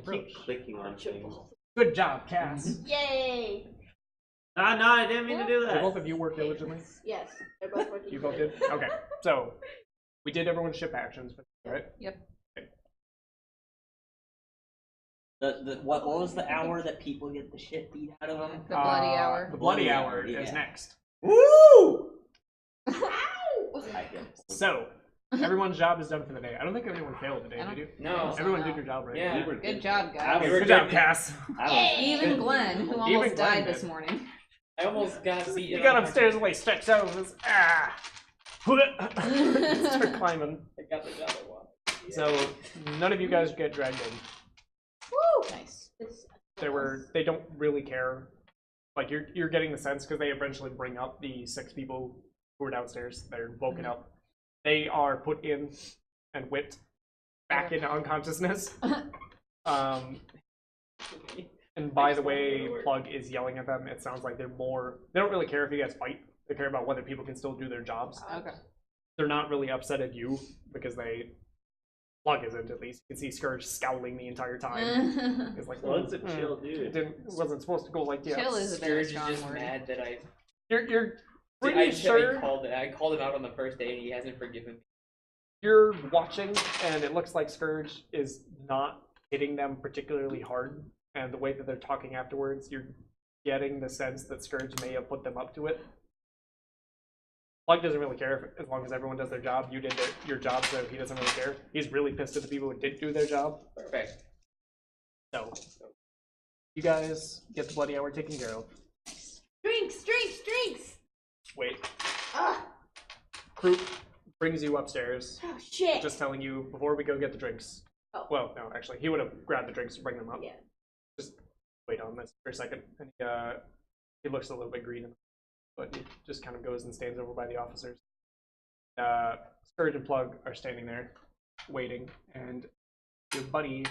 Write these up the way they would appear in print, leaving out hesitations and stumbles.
keep clicking on things. Good job, Cass. Yay! No, I didn't mean to do that. Did both of you work diligently? Yes, they're both working. You both did? Okay. So, we did everyone's ship actions, right? Yep. Okay. What was the hour that people get the shit beat out of them? The bloody hour. The bloody Bloody hour hour, is yeah. next. Woo! So, everyone's job is done for the day. I don't think anyone failed today, I don't- did you? No. Everyone did your job, right? Yeah. We were Good job, guys. We were Good job, good. Cass. Even Glenn, who almost Even Glenn died did. this morning. I almost got beat. You got upstairs and like stretched out and was start climbing. I got the job I wanted. Yeah. So none of you guys get dragged in. Woo! Nice. They don't really care. Like you're getting the sense because they eventually bring up the 6 people who are downstairs. They're woken up. They are put in and whipped back into unconsciousness. And by the way, Plug is yelling at them. It sounds like they don't really care if you guys fight. They care about whether people can still do their jobs. Okay. They're not really upset at you because Plug isn't, at least. You can see Scourge scowling the entire time. It's like, Plug's a chill dude. It wasn't supposed to go like that. Chill is a very Scourge is strong just word. mad that I. You're pretty sure. I called him out on the first day and he hasn't forgiven me. You're watching, and it looks like Scourge is not hitting them particularly hard. And the way that they're talking afterwards, you're getting the sense that Scourge may have put them up to it. Plug doesn't really care as long as everyone does their job. You did your job, so he doesn't really care. He's really pissed at the people who didn't do their job. Perfect. So, you guys get the bloody hour taken care of. Drinks! Wait. Ah! Croup brings you upstairs, Oh shit! just telling you before we go get the drinks. Oh. Well, no, actually, he would have grabbed the drinks to bring them up. Yeah. Just wait on this for a second. And he looks a little bit green, but he just kind of goes and stands over by the officers. Scourge and Plug are standing there, waiting, and your buddy,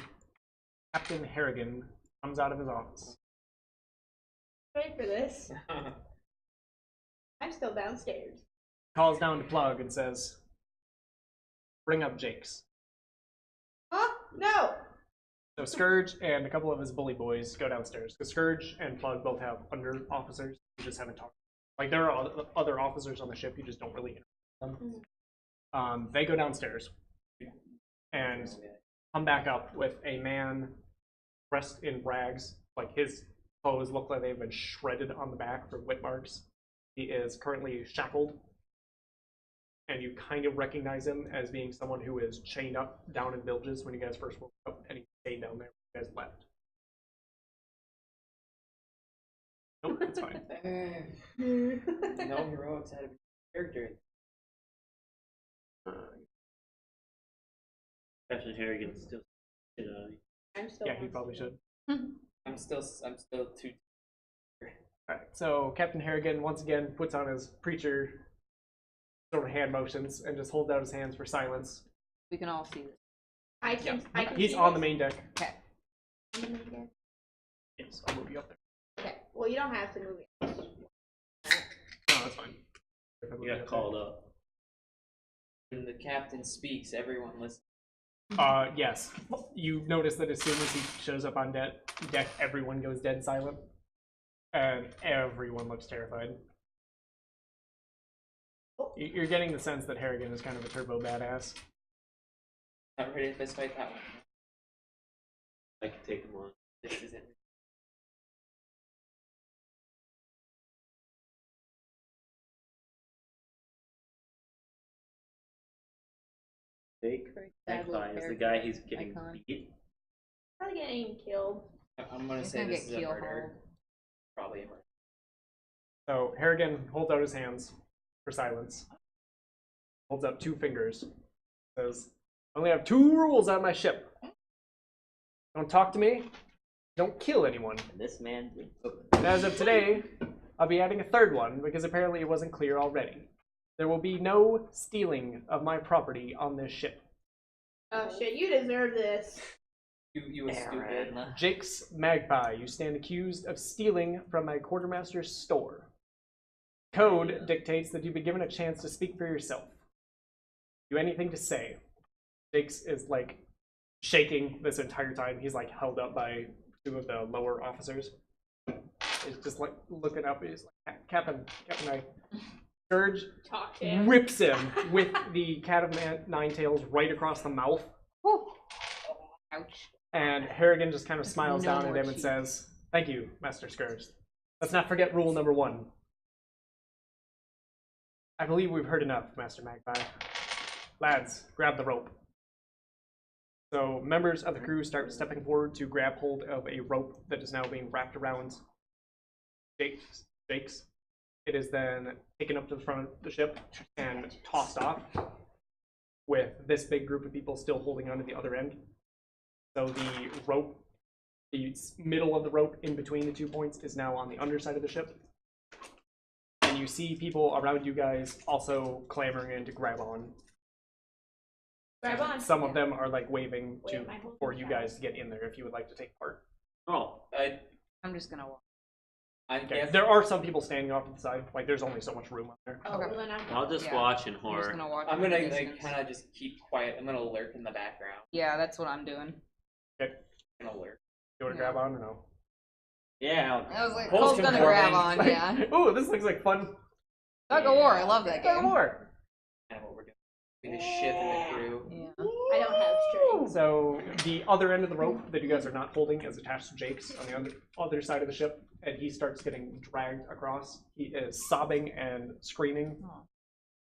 Captain Harrigan, comes out of his office. Ready for this? I'm still downstairs. Calls down to Plug and says, "Bring up Jake's." Huh? No! So Scourge and a couple of his bully boys go downstairs. Because Scourge and Plug both have under officers. You just haven't talked. Like, there are other officers on the ship, you just don't really interact with them. They go downstairs and come back up with a man dressed in rags. Like, his clothes look like they've been shredded on the back for whip marks. He is currently shackled. And you kind of recognize him as being someone who is chained up down in bilges when you guys first woke up, and he stayed down there when you guys left. Nope, that's fine. No heroics out of character. Captain Harrigan still shit on me. I'm still Yeah, he probably should. I'm still too. Alright, so Captain Harrigan once again puts on his preacher sort of hand motions and just holds out his hands for silence. We can all see this. I can He's see on this. the main deck. Okay. Yes, I'll move you up there. Okay. Well, you don't have to move it. No, that's fine. If I move You you got up called up. When the captain speaks, everyone listens. there. Yes. You notice that as soon as he shows up on deck, everyone goes dead silent. And everyone looks terrified. You're getting the sense that Harrigan is kind of a turbo badass. Not ready to fist fight that one. I can take him on. This is it. Jake Sad little Magpie is the character guy he's getting icon. beat. Probably getting killed. I'm gonna He's say gonna this get is a keel murder. hauled. Probably a murder. So Harrigan holds out his hands for silence. Holds up 2 fingers. Says, "I only have 2 rules on my ship. Don't talk to me. Don't kill anyone. And this man did. And as of today, I'll be adding a 3rd one because apparently it wasn't clear already. There will be no stealing of my property on this ship. Oh shit! You deserve this. You was stupid. Jake's Magpie, you stand accused of stealing from my quartermaster's store. Code dictates that you be given a chance to speak for yourself. You anything to say?" Jake's is like shaking this entire time. He's like held up by two of the lower officers. He's just like looking up. He's like, Captain, I. Scourge Talk to him. whips him with the cat of nine tails right across the mouth. Whew. Ouch. And Harrigan just kind of smiles No down at more him and cheese. says, "Thank you, Master Scourge. Let's not forget rule number 1. I believe we've heard enough, Master Magpie. Lads, grab the rope." So members of the crew start stepping forward to grab hold of a rope that is now being wrapped around Jake's. It is then taken up to the front of the ship and tossed off, with this big group of people still holding onto the other end. So the rope, the middle of the rope in between the 2 points, is now on the underside of the ship. And you see people around you guys also clamoring in to grab on. Grab on. Some of them are like waving Wait, am I holding for you fast? guys to get in there if you would like to take part. Oh, I'm just gonna walk. I Okay. guess There are some people standing off to the side. Like there's only so much room up there. Oh, well, then I'll just Yeah. watch in I'm just horror. gonna watch. I'm from gonna a like distance. kind of just keep quiet. I'm gonna lurk in the background. Yeah, that's what I'm doing. Okay. I'm gonna lurk. You want to Yeah. grab on or no? Yeah. I was like, Cole's Cole's gonna grab on. conforming. Yeah. Ooh, this looks like fun. Tug of War. I love that Tug of game. war. Kind of what we're doing. We just ship in the crew. Yeah. I don't have strings. So the other end of the rope that you guys are not holding is attached to Jake's on the other side of the ship, and he starts getting dragged across. He is sobbing and screaming, Oh.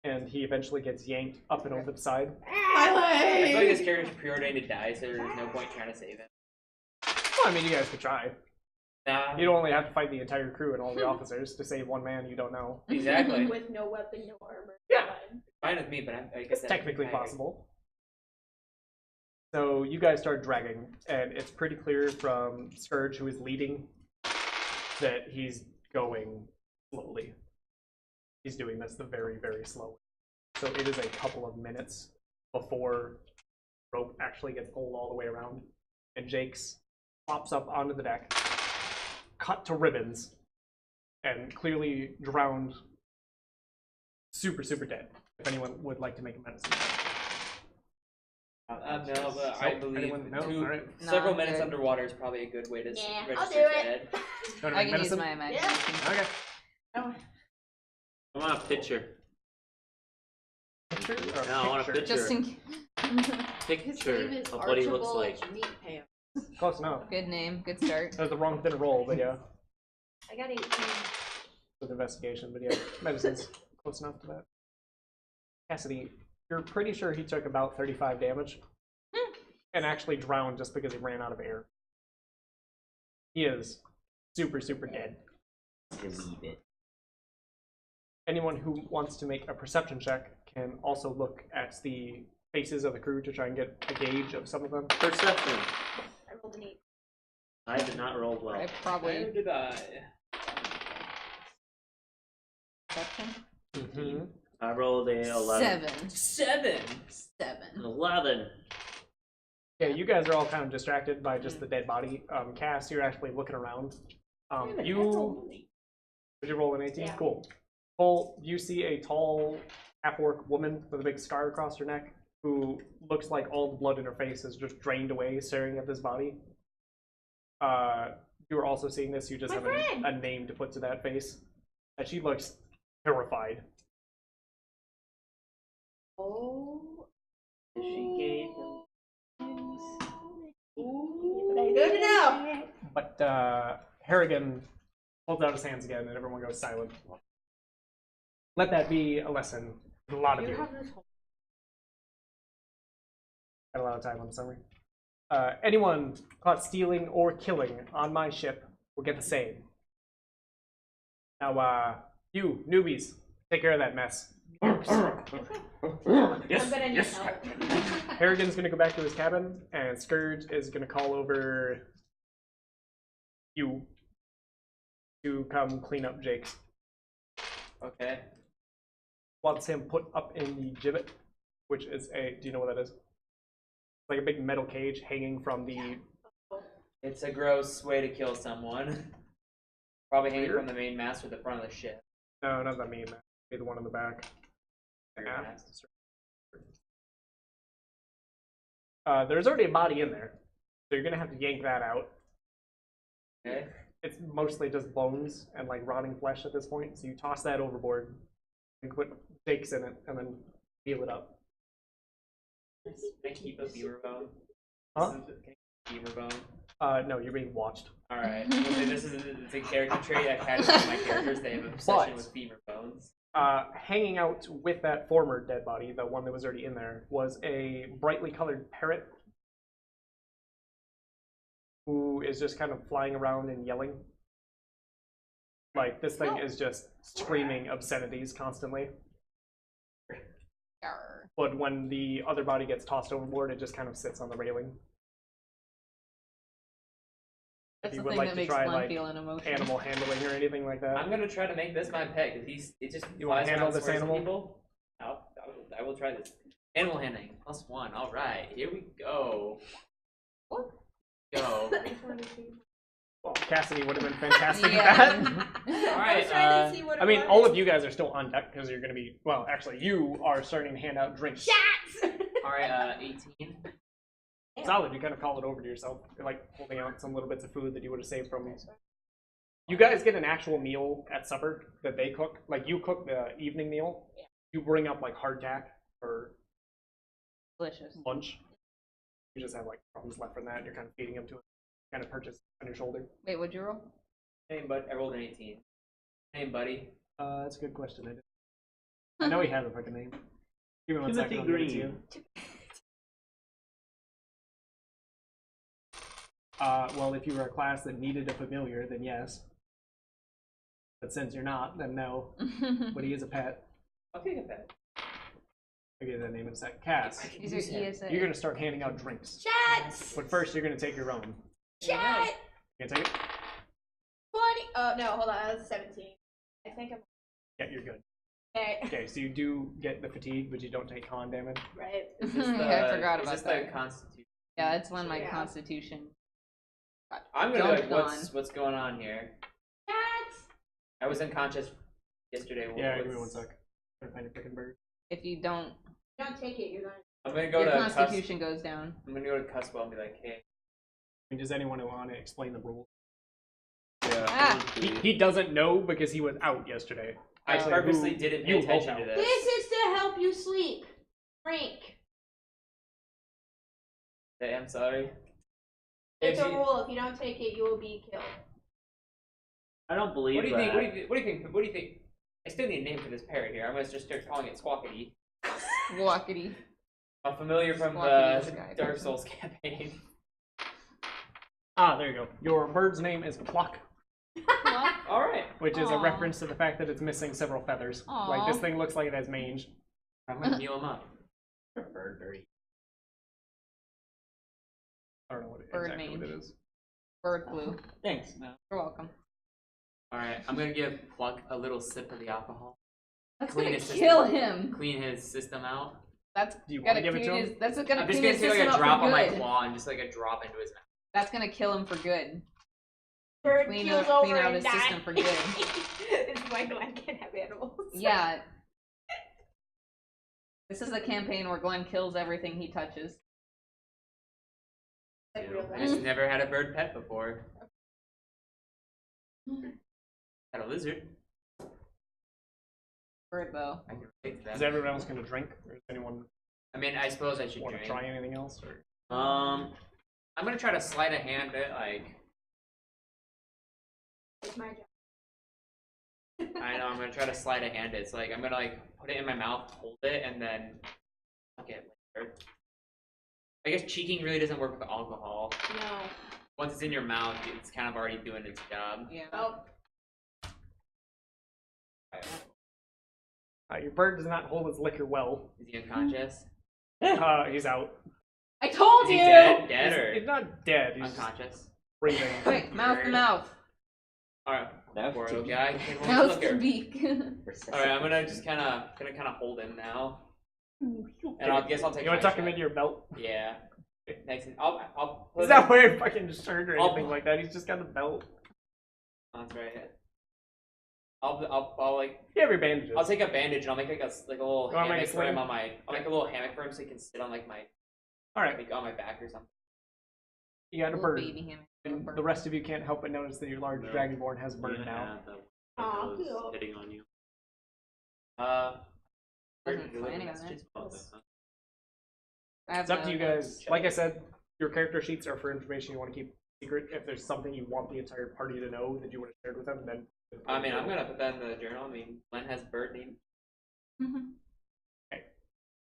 and he eventually gets yanked up and over the side. My I feel like this leg! character's preordained to die, so there's no point trying to save him. Well, I mean, you guys could try. Nah, You'd only have to fight the entire crew and all the officers to save one man you don't know. exactly. With no weapon, no armor. Yeah. Fine with me, but I guess It's that- technically possible. So you guys start dragging, and it's pretty clear from Scourge, who is leading, that he's going slowly. He's doing this the very, very slowly. So it is a couple of minutes before rope actually gets pulled all the way around, and Jake's pops up onto the deck, cut to ribbons, and clearly drowned, super, super dead. If anyone would like to make a medicine check. No, but I Nope. believe Anyone? No? two- Alright. several I'm minutes good. underwater is probably a good way to Yeah, register I'll do it. dead. Go to I make can use medicine? my imagination. Okay. I want a picture. Picture or No, I want a picture? picture. Just in Picture of what he looks like. Meat Pants. Close enough. good name, good start. That was the wrong thing to roll, but yeah, I got 18. with investigation, but yeah, medicine's close enough to that. Cassidy, you're pretty sure he took about 35 damage and actually drowned just because he ran out of air. He is super, super dead. Believe it. Anyone who wants to make a perception check can also look at the faces of the crew to try and get a gauge of some of them. Perception. I rolled an 8. I did not roll well. I Where probably did I? Mm-hmm. I rolled a 11. 7. 7. 11. Yeah, you guys are all kind of distracted by just the dead body. Cass, you're actually looking around. Did you roll an 18? Yeah. Cool. Cole, you see a tall half-orc woman with a big scar across her neck who looks like all the blood in her face is just drained away, staring at this body. You are also seeing this. You just My have friend! a name to put to that face. And she looks terrified. Oh. She gave Good to know. But Harrigan holds out his hands again, and everyone goes silent. Let that be a lesson for a lot of you. have this whole Got a lot of time on the summary. Anyone caught stealing or killing on my ship will get the same. Now, you newbies, take care of that mess. I'm gonna need help. Harrigan's gonna go back to his cabin, and Scourge is gonna call over you to come clean up Jake's. Okay. Wants him put up in the gibbet, which is a. Do you know what that is? Like a big metal cage hanging from the. It's a gross way to kill someone. Probably hanging Weird. from the main mast or the front of the ship. No, not that mean. Be the one on the back. Rear Yeah. mast. There's already a body in there, so you're gonna have to yank that out. Okay. It's mostly just bones and like rotting flesh at this point, so you toss that overboard and put stakes in it, and then peel it up. Can I keep a beaver bone? Huh? Can I keep a beaver bone? No, you're being watched. Alright. This is a character trait I've had with my characters. They have an obsession But- with beaver bones. Hanging out with that former dead body, the one that was already in there, was a brightly colored parrot who is just kind of flying around and yelling. Like, this thing is just screaming obscenities constantly. Arr. But when the other body gets tossed overboard, it just kind of sits on the railing. That's If you the would thing like that to makes try, Glenn like, feel an emotion. animal handling or anything like that. I'm gonna try to make this my pet because it just You wanna flies handle around this squares at animal? people. I will try this. Animal handling +1. All right, here we go. What? Go. Well, Cassidy would have been fantastic Yeah. at that. All I right. was trying to see what I mean, all of you guys are still on deck because you're going to be, well, actually, you are starting to hand out drinks. Shots! All right. 18. Solid, you kind of call it over to yourself. You're like holding out some little bits of food that you would have saved from. You guys get an actual meal at supper that they cook. Like, you cook the evening meal. You bring up, like, hardtack for Delicious. lunch. You just have, like, crumbs left from that, and you're kind of feeding them to it. Kind of purchase on your shoulder. Wait, what'd you roll? Hey, bud. I rolled an 18. Hey, buddy. That's a good question. I know he has a fucking name. Give me one Timothy second. I'll give it to Green. you. Well, if you were a class that needed a familiar, then yes. But since you're not, then no. But he is a pet. I'll take a pet. I'll give you that name in a sec. Cass, These are ESA. you're going to start handing out drinks. Shots! But first, you're going to take your own. Shot! You gonna take it? 20. Oh, no, hold on. That was 17. I think I'm Yeah, you're good. okay. Okay, so you do get the fatigue, but you don't take con damage. Right. Is this Yeah, I forgot is about this that. the Constitution? Yeah, it's when my Yeah. constitution. I'm gonna. Dunked What's going on here? Shots! I was unconscious yesterday. Yeah, give me one sec. I'm gonna find your freaking bird. If you don't, Don't take it. You're going I'm gonna go your to constitution goes down. I'm gonna go to Cuswell and be like, hey. I mean, does anyone want to explain the rules? Yeah. Ah. He doesn't know because he was out yesterday. I Actually, purposely who- didn't you pay attention hope to out. this. This is to help you sleep. Drink. Hey, I'm sorry. It's If a you- rule. If you don't take it, you will be killed. I don't believe What do you that. think? What do you think? What do you think? I still need a name for this parrot here. I'm gonna just start calling it Squawkity. Walkity. A familiar from Squawkity the is guy Dark person. Souls campaign. Ah, there you go. Your bird's name is Pluck, All right. which is a Aw. reference to the fact that it's missing several feathers. Aw. Like, this thing looks like it has mange. I'm gonna heal him up. Bird dirty. I don't know what Bird exactly what mange. it is. Bird flu. Thanks. You're welcome. All right. I'm gonna give Pluck a little sip of the alcohol. That's Clean gonna his kill system. him. Clean his system out. That's Do you want gonna to give it to clean him? his. That's gonna I'm just clean gonna his take system like a up drop for on my good. claw and just like a drop into his mouth. That's gonna kill him for good. Bird Clean keels out- over clean out and his die. system for good. This is why Glenn can't have animals. Yeah. This is a campaign where Glenn kills everything he touches. Like real I bad. just never had a bird pet before. Had a lizard. Bird though. I can relate to Is that. everyone else going to drink? Or does anyone I mean, I suppose I should want to drink. try anything else? Or I'm gonna try to sleight a hand it. Like, It's my job. I know I'm gonna try to sleight a hand it. So like, I'm gonna like put it in my mouth, hold it, and then fuck it later. I guess cheeking really doesn't work with alcohol. No. Once it's in your mouth, it's kind of already doing its job. Yeah. Oh. your bird does not hold his liquor well. Is he unconscious? He's out. I told Is he you. dead? Dead or He's not dead. He's just unconscious? breathing. Quick, mouth to mouth. All right, Mouth poor to little beak. guy. Can't hold Mouth his to liquor. beak. All right, I'm gonna just kind of hold him now, and I guess I'll take. You want my to tuck him shot. into your belt? Yeah. Next, I'll put He's him- not wearing fucking shirt or I'll- anything like that. He's just got a belt. Oh, that's right. I'll like You have your bandages. I'll take a bandage and I'll make like a little You wanna make hammock a for him sling? on my. I'll make a little hammock for him so he can sit on like my All right, like on my back or something. you got a We'll bird, baby him. and the rest of you can't help but notice that your large dragonborn has a bird now. Aw, That was cute. hitting on you. Wasn't deliver planning on messages. I have It's up to no you guys. Like I said, your character sheets are for information you want to keep secret. If there's something you want the entire party to know that you want to share with them, then. I mean, I'm gonna put that in the journal. I mean, Glenn has bird name. Mhm. Is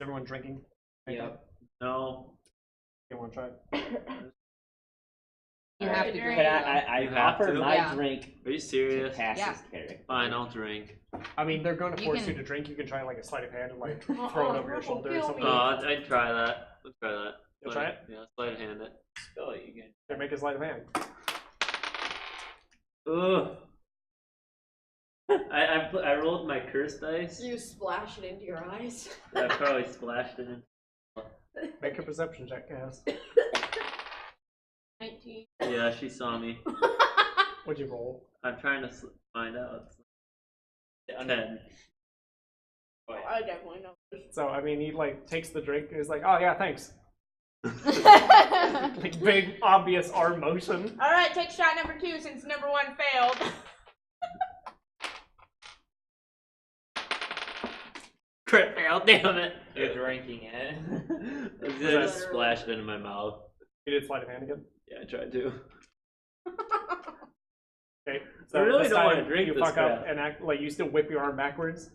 everyone drinking? Yep. No. You want to try? You have to drink. Can I You have offer to? my Yeah. drink Are you to serious? Cass's Yeah. character? Fine, I'll drink. I mean, they're going to You force can- you to drink. You can try like a sleight of hand and like throw it over your shoulder or kill something. me. I'd try that. I'll try that. You'll try it? Yeah, sleight of hand it. Spill it, you can. They make a sleight of hand. Ugh. I rolled my curse dice. You splash it into your eyes. I probably splashed it in. Make a perception check, Cass. 19. Yeah, she saw me. What'd you roll? I'm trying to find out. 10. I definitely know. So I mean, he like takes the drink and he's like, "Oh yeah, thanks." Like big obvious arm motion. Alright, take shot number 2 since number 1 failed. Crit fail, damn it. You're drinking it. I just splashed it into my mouth. You did sleight of hand again. Yeah, I tried to. Okay. I really this don't time wanna drink you this fuck up crap. and act like you still whip your arm backwards,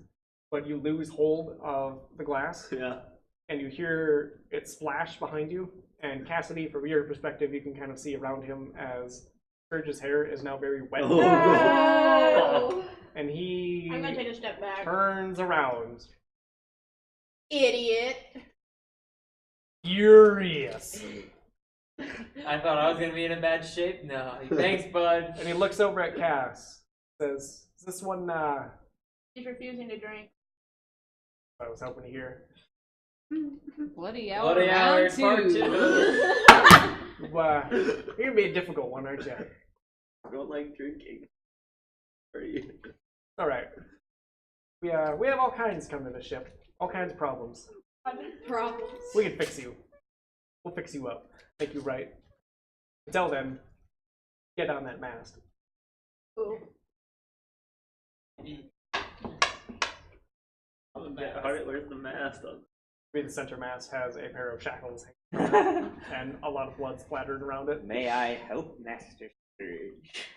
but you lose hold of the glass, Yeah. and you hear it splash behind you. And Cassidy, from your perspective, you can kind of see around him as Surge's hair is now very wet, Oh. No. and he I'm gonna take a step back. turns around, Idiot. furious, I thought I was gonna be in a bad shape. No, thanks, bud. and he looks over at Cass. Says, "Is this one He's refusing to drink. I was hoping to hear?" Bloody hour. Bloody hour, round part 2. You're gonna be a difficult one, aren't you? I don't like drinking. Are you? All right. We have all kinds coming to the ship. All kinds of problems. Problems. We can fix you. We'll fix you up. Make you right. Until then, get on that mast. Ooh. Where's the mast on? The center mast has a pair of shackles hanging and a lot of blood splattered around it. May I help, Master Scourge?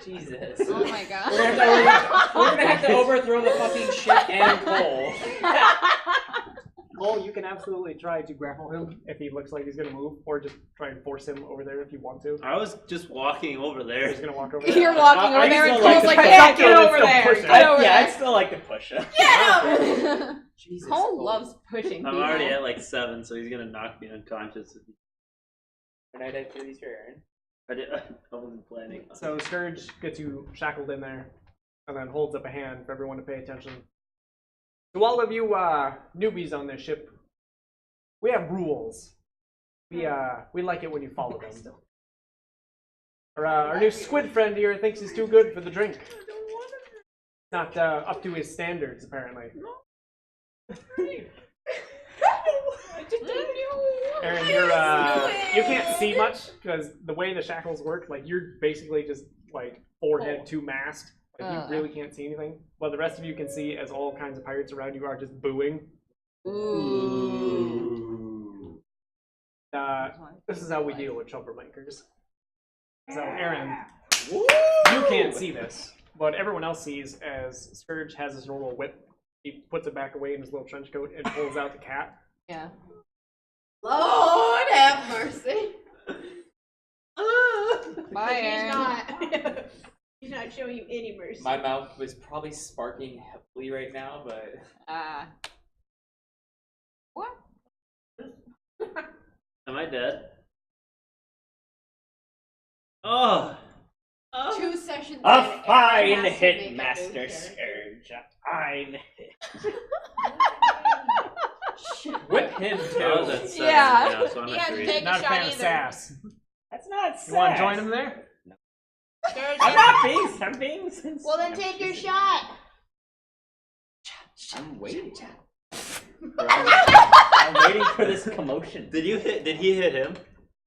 Jesus. Oh my god. We're gonna have to overthrow the fucking ship and Cole. Cole, you can absolutely try to grapple him if he looks like he's gonna move, or just try and force him over there if you want to. I was just walking over there. He's gonna walk over there. You're walking over I there and still like Cole's to like, push yeah, it. get over Still there. push it. Get over I'd there. still like to push him. Jesus. Cole loves pushing I'm people. already at like 7, so he's gonna knock me unconscious. Good night after these for Aaron. I wasn't planning. So Scourge gets you shackled in there, and then holds up a hand for everyone to pay attention. To all of you newbies on this ship, we have rules. We like it when you follow them. Our new squid friend here thinks he's too good for the drink. Not up to his standards, apparently. Aaron, you can't see much because the way the shackles work, like you're basically just like forehead to mast. Like you really can't see anything. Well, the rest of you can see as all kinds of pirates around you are just booing. Ooh. This is how we deal with troublemakers. So, Aaron, you can't see this, but everyone else sees as Scourge has his normal whip. He puts it back away in his little trench coat and pulls out the cat. Yeah. Lord have mercy. Bye, He's Aaron. not. He's not showing you any mercy. My mouth was probably sparking heavily right now, but What? Am I dead? Oh! 2 sessions. A in, fine Aaron has to hit, make a Master move here. Scourge. A fine hit. whip him I was too. at 7 Yeah. now, so I'm He at hasn't 3. taken Not a shot fan of either. sass. That's not sad. You want to join him there? Scourge, I'm being sincere. well, then take your shot. I'm waiting. I'm waiting for this commotion. Did he hit him?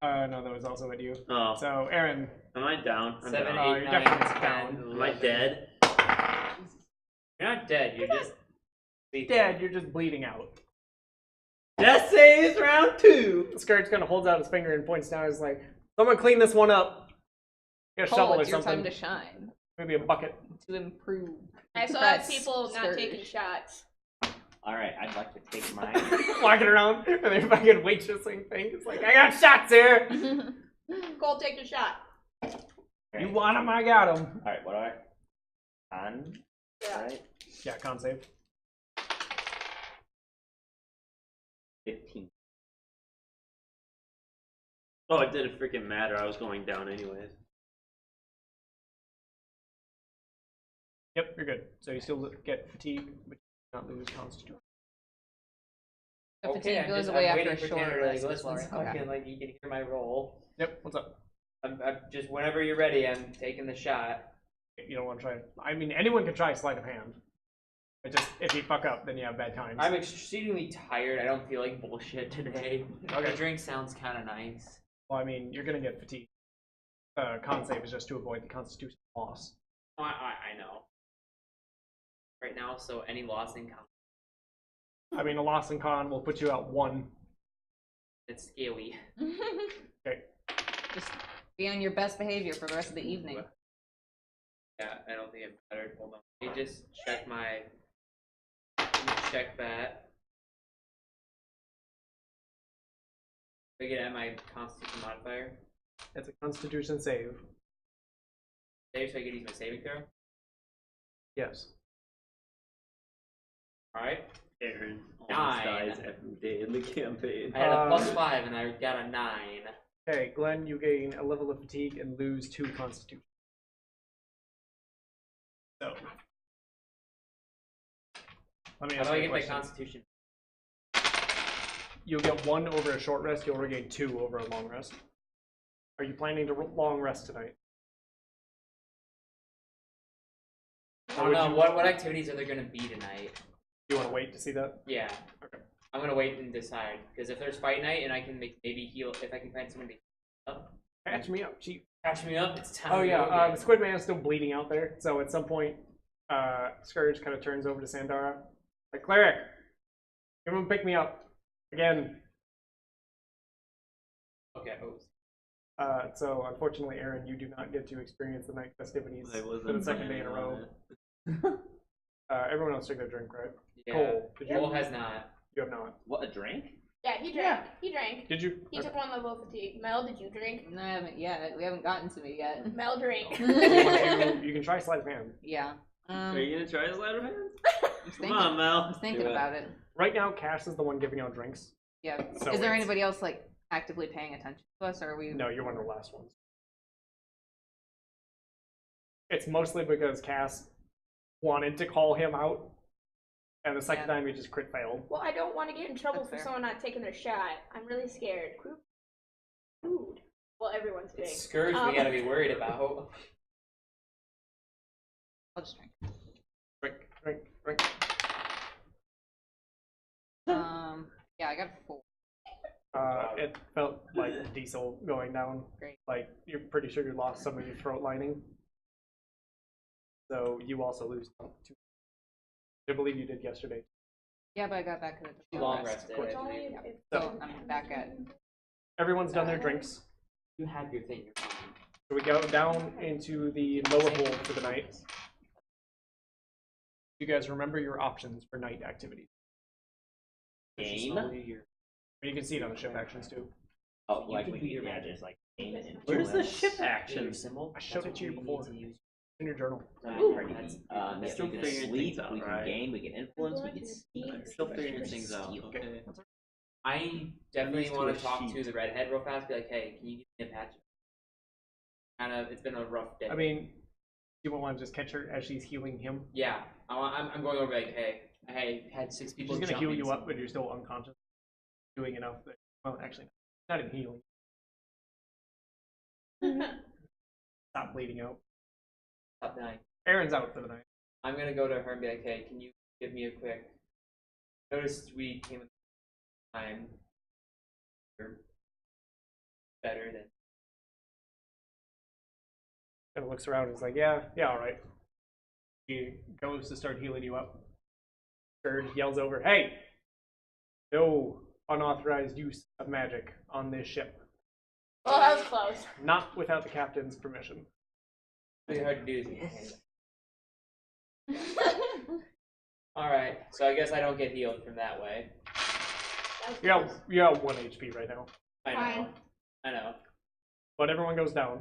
No, that was also at you. Oh. So, Aaron. Am I down? I'm 7, down. 8, you're 9, definitely 10, down. 11. Am I dead? You're not dead. You're just sleeping. Dead, you're just bleeding out. Death saves round 2. Scourge kind of holds out his finger and points down. He's like, someone clean this one up. Get a shovel Cole, or it's your something. time to shine. Maybe a bucket. To improve. I still have Press people not Scourge. taking shots. Alright, I'd like to take mine. Walking around, and they're fucking waitressing thing. It's like, I got shots here! Cole, take the shot. You want them, I got them. Alright, what do I? Con? Yeah. Alright. Yeah, con save. 15. Oh, it didn't freaking matter. I was going down anyways. Yep, you're good. So you still get fatigue, but you do not lose constitution. The fatigue I'm goes just, away I'm after waiting a for short Tanner to like, rest. listen, before- so I okay. can, like, you can hear my roll. Yep, what's up? I'm just whenever you're ready, I'm taking the shot. You don't want to try. I mean, anyone can try sleight of hand. It just, if you fuck up, then you have bad times. I'm exceedingly tired. I don't feel like bullshit today. Okay. The drink sounds kind of nice. Well, I mean, you're gonna get fatigue. Con save is just to avoid the constitution loss. I know. Right now, so any loss in count. I mean, a loss in con will put you at 1. It's scary. Okay. Just be on your best behavior for the rest of the evening. Yeah, I don't think it mattered. Hold on. Let me just check my. Let me check that. I get at my Constitution modifier. It's a constitution save. Save, so I can use my saving throw. Yes. Alright. Aaron almost 9. dies every day in the campaign. I had a +5 and I got a 9. Okay, Glenn, you gain a level of fatigue and lose 2 constitution. So. Let me How ask do I you a get my question. Constitution? You'll get 1 over a short rest, you'll regain 2 over a long rest. Are you planning to long rest tonight? I don't know. What activities are there going to be tonight? Do you want to wait to see that? Yeah. Okay. I'm going to wait and decide. Because if there's fight night and I can maybe heal, if I can find someone to heal up. Catch me up, chief. Catch me up, it's time Oh to yeah, go again. the Squid Man is still bleeding out there, so at some point, Scourge kind of turns over to Sandara. Like, Cleric, come and pick me up. Again. Okay, oh. So unfortunately, Aaron, you do not get to experience the night festivities I for wasn't the second day in a row. Everyone else took their drink, right? Yeah. Cole, did you? Cole has not. You have not. What, a drink? Yeah, he drank. He drank. Did you? He took 1 level of fatigue. Mel, did you drink? No, I haven't yet. We haven't gotten to me yet. Mel drank. You can try sleight of hand. Yeah. Are you gonna try sleight of hand? I'm Come thinking, on, Mel. I'm thinking Do it. about it. Right now, Cass is the one giving out drinks. Yeah. So Is there it's- anybody else like actively paying attention to us, or are we? No, you're one of the last ones. It's mostly because Cass wanted to call him out, and the second Yeah. time he just crit failed. Well, I don't want to get in trouble That's for fair. someone not taking their shot. I'm really scared. Food. Well, everyone's big. It's Scourge we gotta be worried about. I'll just drink. Drink. Yeah, I got a 4. It felt like diesel going down. Great. Like, you're pretty sure you lost some of your throat lining. So you also lose 2. I believe you did yesterday. Yeah, but I got back to the Long rest. rested. It's I only believe. if So I'm back at. Everyone's done their drinks. You have your thing, you're fine. So we go down into the lower hold for the night. You guys remember your options for night activities. Game? You can see it on the ship actions too. Oh, You like can we do your yeah, magic. there's like game and Where's the influence. ship action? Symbol? I showed it to you before. In your journal. Ooh. Pretty Yeah, still we can figuring sleep, things out, we can right? game, we can influence, we can steal. I'm still figuring We can things out. steal. Okay. I definitely Used to want a to talk sheet. to the redhead real fast. Be like, hey, can you give me a patch? It's been a rough day. I mean, you won't want to just catch her as she's healing him. yeah, I'm going over like, hey, I had 6 people. She's gonna jump heal in, you so- up, but you're still unconscious. Doing enough that, well, actually, not in healing. Stop bleeding out. Stop dying. Aaron's out for the night. I'm gonna go to her and be like, hey, can you give me a quick? Noticed we came. time, you're better than. Kind of looks around and is like, yeah, all right. He goes to start healing you up. Scourge yells over, hey! No unauthorized use of magic on this ship. Well, that was close. Not without the captain's permission. Really hard to do. Alright, so I guess I don't get healed from that way. You got 1 HP right now. I know. Fine. I know. But everyone goes down.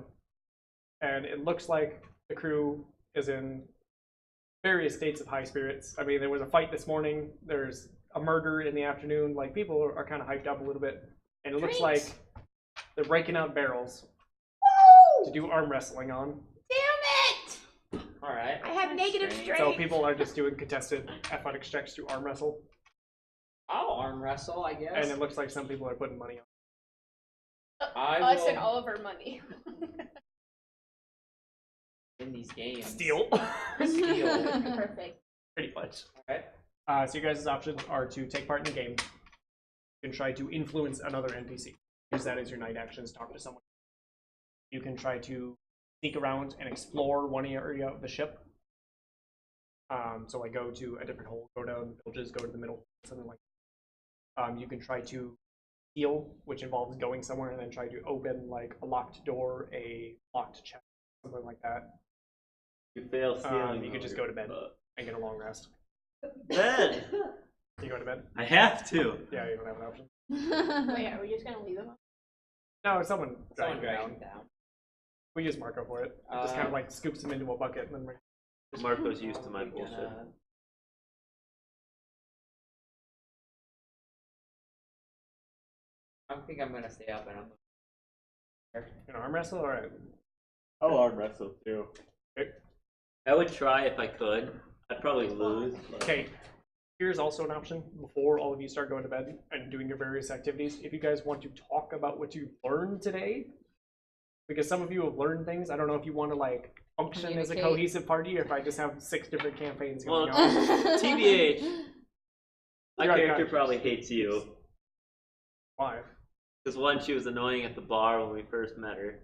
And it looks like the crew is in various states of high spirits. I mean, there was a fight this morning. There's a murder in the afternoon. Like, people are kind of hyped up a little bit. And it looks like they're breaking out barrels to do arm wrestling on. Damn it! Alright. I have negative strange. strength. So people are just doing contested athletics checks to arm wrestle. I'll arm wrestle, I guess. And it looks like some people are putting money on. I Us will and all of our money. in these games. Steal. Steal. Perfect. Pretty much. Alright. So your guys' options are to take part in the game. You can try to influence another NPC. Use that as your night actions, talk to someone. You can try to sneak around and explore one area of the ship. So like go to a different hole, go down villages, go to the middle, something like that. You can try to steal, which involves going somewhere and then try to open like a locked door, a locked chest, something like that. You fail stealing. You could just go to bed and get a long rest. Bed. You go to bed? I have to. Yeah, you don't have an option. Wait, are we just gonna leave them? No, someone Someone dragged drag him him down. down. We use Marco for it. Just kind of like scoops him into a bucket and then Marco's used to my Probably bullshit. gonna- I think I'm gonna stay up and I'm an arm wrestle. All right. I'll arm wrestle too. Okay. I would try if I could. I'd probably lose. But... Okay. Here's also an option before all of you start going to bed and doing your various activities. If you guys want to talk about what you learned today, because some of you have learned things. I don't know if you want to like function as a Communicate. cohesive party or if I just have 6 different campaigns Well, going on. TBH, my You're right, character guys. probably hates you. Why? Because 1, she was annoying at the bar when we first met her.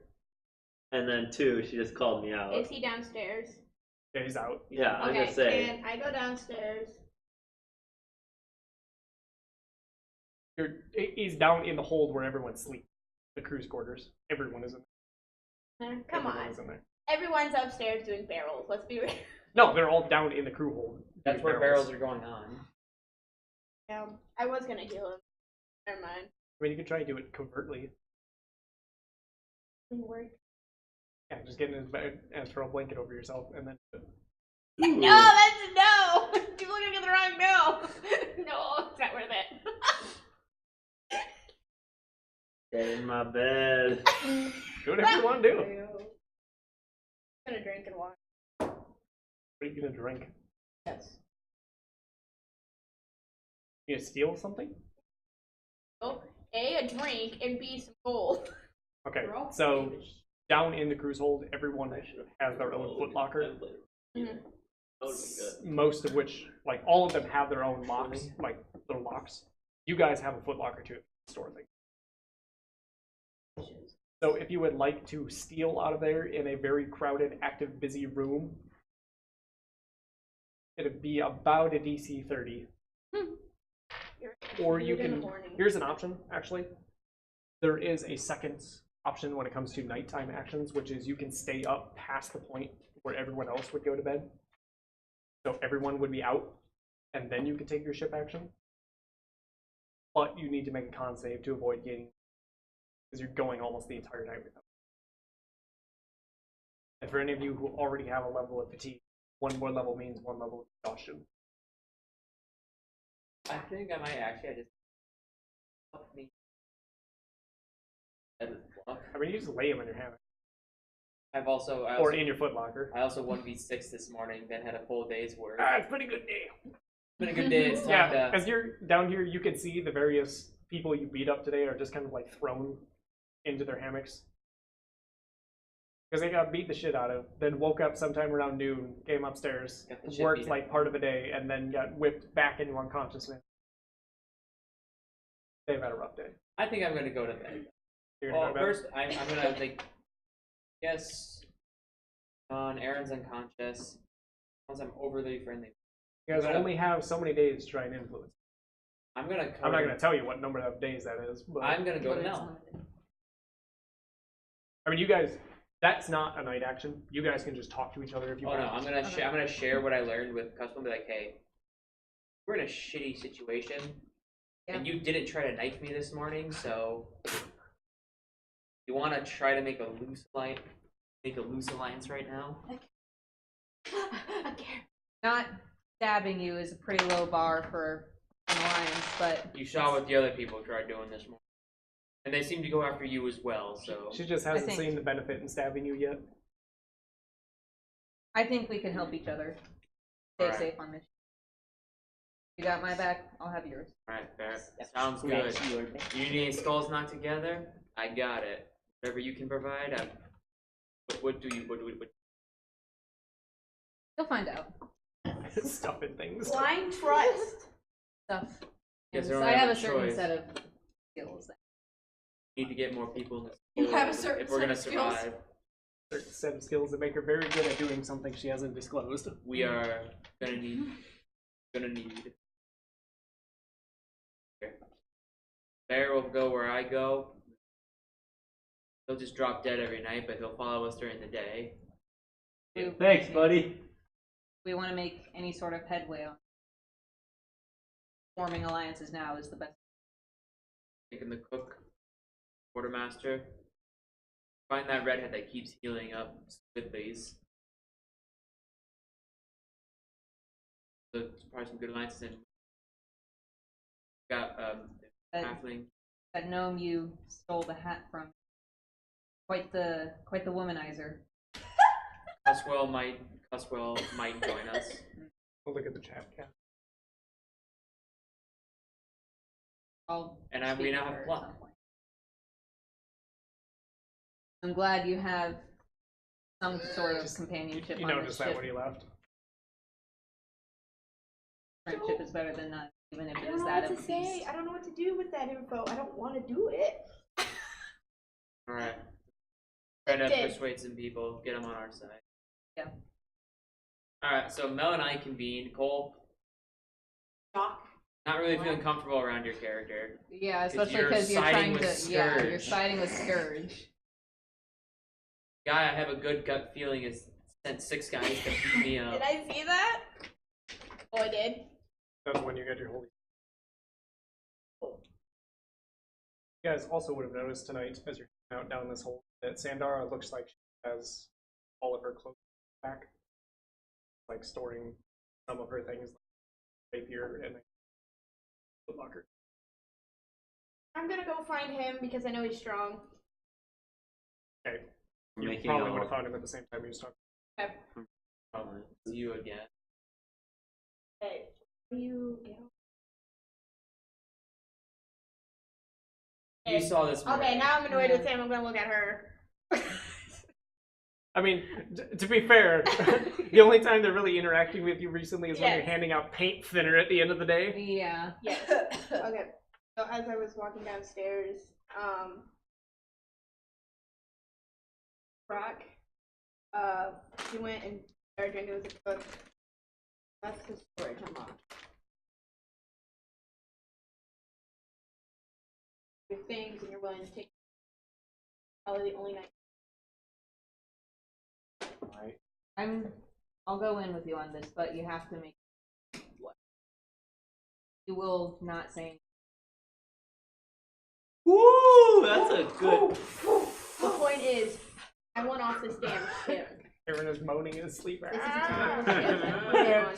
And then 2, she just called me out. Is he downstairs? Yeah, he's out. Yeah, I'm Okay, gonna say. and I go downstairs. He's down in the hold where everyone sleeps. The crew's quarters. Everyone is in there. Come Everyone on. is in there. Everyone's upstairs doing barrels. Let's be real. No, they're all down in the crew hold. That's doing where barrels are going on. Yeah, I was gonna heal him. Never mind. I mean, you could try to do it covertly. Didn't work. Yeah, just get in his bed and throw a blanket over yourself, and then. No, that's no. People are gonna get the wrong no. No, it's not worth it. Get in my bed. Do whatever you want to do. I'm gonna drink and watch. What are you gonna drink? Yes. You gonna steal something? Oh, A, a drink, and B, some gold. Okay, so down in the cruise hold, everyone has their own foot locker. Mhm. That would've been good. Most of which, like, all of them have their own locks, like little locks. You guys have a foot locker too, store thing. So if you would like to steal out of there in a very crowded, active, busy room, it'd be about a DC 30. Or you can. Here's an option, actually. There is a second option when it comes to nighttime actions, which is you can stay up past the point where everyone else would go to bed. So everyone would be out, and then you can take your ship action. But you need to make a con save to avoid getting, because you're going almost the entire time with them. And for any of you who already have a level of fatigue, 1 more level means 1 level of exhaustion. I think I might actually just fuck me. That is fluff. I mean, you just lay them in your hammock. I Or also in your foot locker. I also 1v6 this morning, then had a full day's work. It's been a good day. It's been a good day. It's time Yeah, to. as you're down here, you can see the various people you beat up today are just kind of like thrown into their hammocks. Because they got beat the shit out of, then woke up sometime around noon, came upstairs, Got the shit worked beat like out. part of the day, and then got whipped back into unconsciousness. They've had a rough day. I think I'm gonna go to bed. You're gonna Well, go to bed? first I'm gonna like, yes, Aaron's unconscious. Once I'm overly friendly, You guys I'm gonna- only have so many days to try and influence. I'm gonna. I'm not gonna tell you what number of days that is, but I'm gonna go But to it's Mel. limited. I mean, you guys. That's not a night action. You guys can just talk to each other if you Oh want. no, I'm gonna Okay. I'm gonna share what I learned with Custom. Be like, hey, we're in a shitty situation, and you didn't try to knife me this morning, so you want to try to make a loose alliance right now. Not stabbing you is a pretty low bar for an alliance, but You saw what the other people tried doing this morning, and they seem to go after you as well. So She just hasn't think- seen the benefit in stabbing you yet. I think we can help each other. Stay Alright. safe on mission. You got my back, I'll have yours. all right, fair. Sounds good. You need skulls knocked together? I got it. Whatever you can provide. What do you? What? You'll find out. Stuffing things. Blind trust. Stuff. Guess And they don't I have a have a certain choice. set of skills. Need to get more people in this. You have a pool certain if we're set gonna of skills? survive. Certain set of skills that make her very good at doing something she hasn't disclosed. We are gonna need. Bear will go where I go. He'll just drop dead every night, but he'll follow us during the day. Thanks, buddy. We want to make any sort of headway on forming alliances now is the best. Taking the cook, quartermaster. Find that redhead that keeps healing up Squidleys. So probably some good alliances in. Got That, halfling. that gnome you stole the hat from. Quite the womanizer. Cuswell might join us. We'll look at the chat. Yeah. I'll And we speak now to have her at pluck. some point. I'm glad you have some sort of companionship You on noticed this that ship. when you left. Friendship is better than none, even if I it don't is know that what of to a say. beast. I don't know what to do with that info. I don't want to do it. Alright. Trying to Did. persuade some people, get them on our side. Yeah. Alright, so Mel and I convene. Cole, Shock. not really feeling comfortable around your character. Yeah, 'Cause especially you're because you're siding trying to. with Yeah, you're Scourge. siding with Scourge. Guy, I have a good gut feeling has sent 6 guys to beat me up. Did I see that? Oh, I did. That's when you get your holy. You guys also would have noticed tonight as you're out down this hole that Sandara looks like she has all of her clothes back, like storing some of her things, like rapier and a locker. I'm gonna go find him because I know he's strong. Okay, We're you making probably a- would have found him at the same time you was talking. Probably. See you again. Hey, you get You saw this morning. Okay, now I'm annoyed with him. I'm gonna look at her. I mean, to be fair, the only time they're really interacting with you recently is when Yes. you're handing out paint thinner at the end of the day. Yeah. Yes. Okay. So as I was walking downstairs, Brock, she went and started drinking with the cook. That's the storage unlocked. Your things and you're willing to take. Probably the only night. I'll go in with you on this, but you have to make what? You will not say Woo! That's a good. The point is, I want off this damn ship. Aaron is moaning in his sleep. This is a terrible ship. I put it on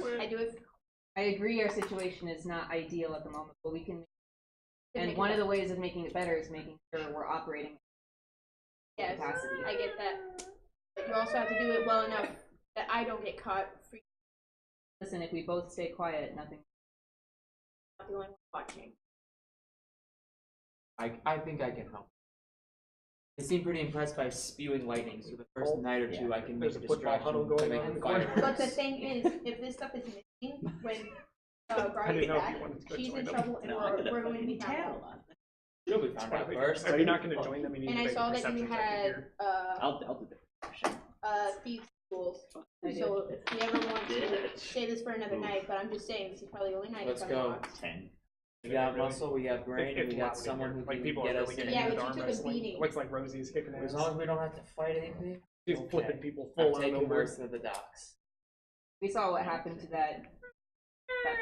here. I do it. I agree our situation is not ideal at the moment, but we can. to And make one it of the ways of making it better is making sure we're operating at Yes, capacity. I get that. But you also have to do it well enough that I don't get caught free. Listen, if we both stay quiet, nothing. Not the only one watching. I think I can help. They seem pretty impressed by spewing lightning, so the first night or two I can make There's a a football distraction huddle by going on making in the corner. fireworks. But the thing is, if this stuff is missing, when I brought didn't it know if back. you wanted to She's join in them. trouble, and No, I'm gonna we're going to be fucking found tell. out. You'll be found out first. Are you not going to join them? You need And to I make saw a that you perception check had here. I'll do the thieves schools. I did. So if we ever want to Bitch. stay this for another night, but I'm just saying this is probably the only night. Let's it's go. unlocked. 10. We got Really? muscle, we got brain, and It's we got loud in someone here. who Like can people get are us really in. getting Yeah, into but arm you took a wrestling. beating. Looks like Rosie's kicking As ass. long as we don't have to fight anything, She's okay. flipping people I'm full on taking over. worse to the docks. We saw what happened to that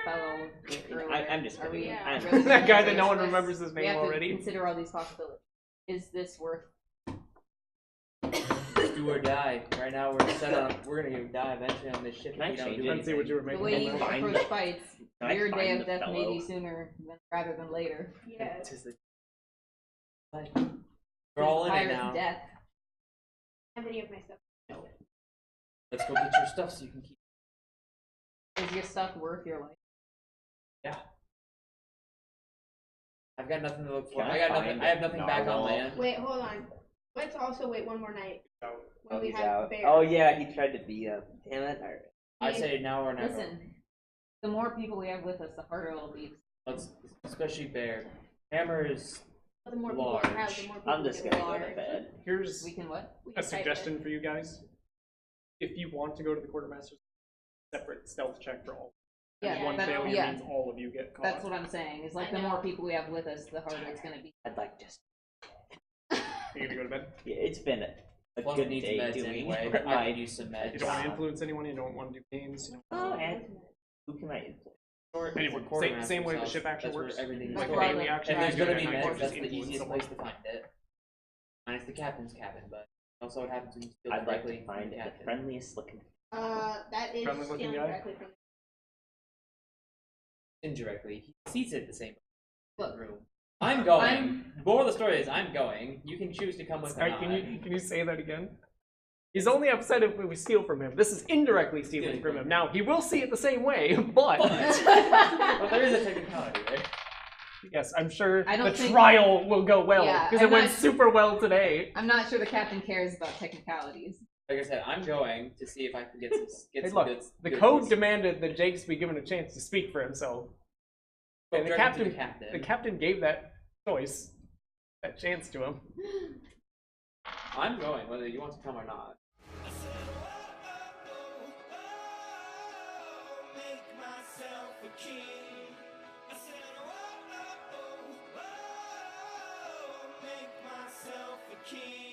fellow earlier. I'm just Are we, kidding. Yeah. I'm really That guy that serious? no one Let's- remembers his We name have to already. consider all these possibilities. Is this worth? Do or die. Right now we're set on. We're gonna die eventually on this ship. Can I if we don't change do it? Let's see what you were The making. way you of. Find approach the- fights, Can I your day find of the death may be fellow? sooner rather than later. Yeah. It's just like- We're Because all the in it pirate's now. death. Have any of my stuff? Let's go get your stuff so you can keep. Is your stuff worth your life? I've got nothing to look for. Can I I got nothing. find I have nothing back on narwhal? land. Wait, hold on. Let's also wait one more night when we he's have out. bear. Oh yeah, he tried to beat him. Damn it. Alright. I say now or never. Listen, the more people we have with us, the harder it'll be. Let's, especially bear. Hammer is. The more people we have, the more people I'm just we gonna can go to large. bed. Here's We can what? We a can fight suggestion it. for you guys. If you want to go to the quartermaster's, separate stealth check for all. And Yeah, one that's- failure yeah. means all of you get caught. That's what I'm saying. Is like I the know. more people we have with us, the harder it's gonna be. I'd like just. You're gonna go to bed. Yeah, it's been a Fluff good needs day meds doing anyway. I my. could use some meds. You don't want to influence anyone. You don't want to do games. You Oh, don't and who can I influence? Anyway, Quartermaster's same way the house, ship action that's where works. everything is Like stored. all daily the- action, If there's you do gonna it be at night, meds, just that's the influence easiest someone. place to find it. Minus the captain's cabin, but also what happens when you steal I'd like directly to from find the the captain. friendliest looking. That is Friendly looking stealing guy? directly from. Indirectly, he sees it the same Look, room. I'm going. More of the story is I'm going. You can choose to come with Sorry, or can not. you say that again? He's only upset if we steal from him. This is indirectly stealing from him. Now he will see it the same way, but But there is a technicality there. yes, I'm sure I the don't think- trial will go well Yeah, because I'm it went not- super well today. I'm not sure the captain cares about technicalities. Like I said, I'm going to see if I can get some. Get Hey, some look, good, the good code news. demanded that Jakes be given a chance to speak for himself. Go And the directly to captain, the the captain gave that choice, that chance to him. I'm going, whether you want to come or not. Make myself a king. I said, make myself a king.